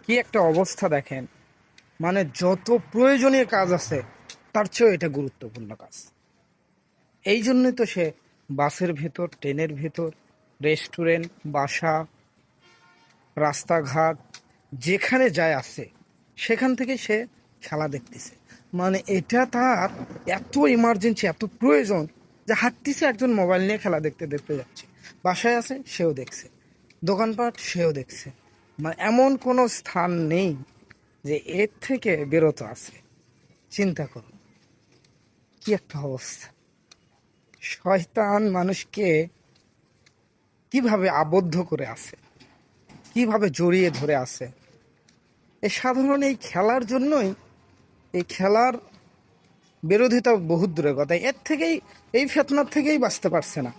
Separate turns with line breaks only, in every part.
কি একটা অবস্থা দেখেন। মানে যত প্রয়োজনীয় কাজ আছে তার চেয়েও এটা গুরুত্বপূর্ণ কাজ। এই জন্যই তো সে বাসের ভেতর, ট্রেনের ভেতর, রেস্টুরেন্ট, বাসা, রাস্তাঘাট যেখানে যায় আছে সেখান থেকে সে খেলা দেখতেছে। মানে এটা তার এত ইমার্জেন্সি, এত প্রয়োজন যে হাঁটতেছে, একজন মোবাইল নিয়ে খেলা দেখতে দেখতে যাচ্ছে। বাসায় আছে সেও দেখছে, দোকানপাট সেও দেখছে। মানে এমন কোনো স্থান নেই যে এর থেকে বিরত আছে। চিন্তা করো কি একটা অবস্থা। শয়তান মানুষকে কিভাবে আবদ্ধ করে আছে, কিভাবে জড়িয়ে ধরে আছে। এই সাধারণ এই খেলার জন্যই, এই খেলার বিরোধিতা বহুত দূরের কথা, এর থেকেই, এই ফেতনার থেকেই বাঁচতে পারছে না।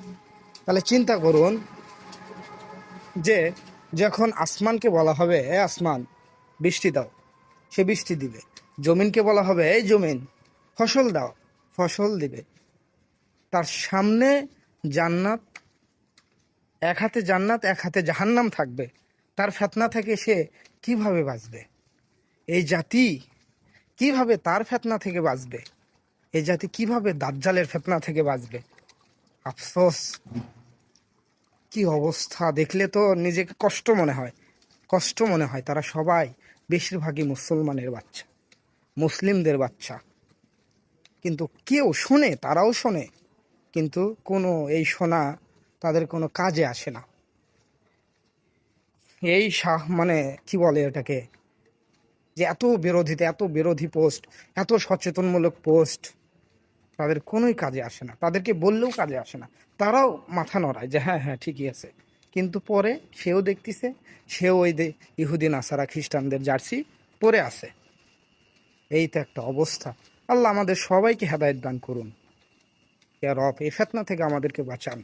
তাহলে চিন্তা করুন যে যখন আসমানকে বলা হবে এ আসমান বৃষ্টি দাও, সে বৃষ্টি দিবে। জমিনকে বলা হবে এই জমিন ফসল দাও, ফসল দিবে। তার সামনে জান্নাত, এক হাতে জান্নাত এক হাতে জাহান্নাম থাকবে। তার ফেতনা থেকে সে কিভাবে বাঁচবে? এই জাতি কিভাবে তার ফেতনা থেকে বাঁচবে? এই জাতি কিভাবে দাজ্জালের ফেতনা থেকে বাঁচবে? আফসোস, কি অবস্থা! দেখলে তো নিজেকে কষ্ট মনে হয়, কষ্ট মনে হয়। তারা সবাই বেশিরভাগই মুসলমানের বাচ্চা, মুসলিমদের বাচ্চা, কিন্তু কেউ শোনে, তারাও শোনে, কিন্তু কোনো এই শোনা তাদের কোনো কাজে আসে না। এই মানে কি বলে এটাকে, যে এত বিরোধিতা, এত বিরোধী পোস্ট, এত সচেতনমূলক পোস্ট তাদের কোনোই কাজে আসে না। তাদেরকে বললেও কাজে আসে না। তারাও মাথা নড়ায় যে হ্যাঁ হ্যাঁ ঠিকই আছে, কিন্তু পরে সেও দেখতেছে, সেও ওই ইহুদি নাসারা খ্রিস্টানদের জার্সি পরে আছে। এই তো একটা অবস্থা। আল্লাহ আমাদের সবাইকে হেদায়েত দান করুন। ইয়া রব, এই ফিতনা থেকে আমাদেরকে বাঁচান।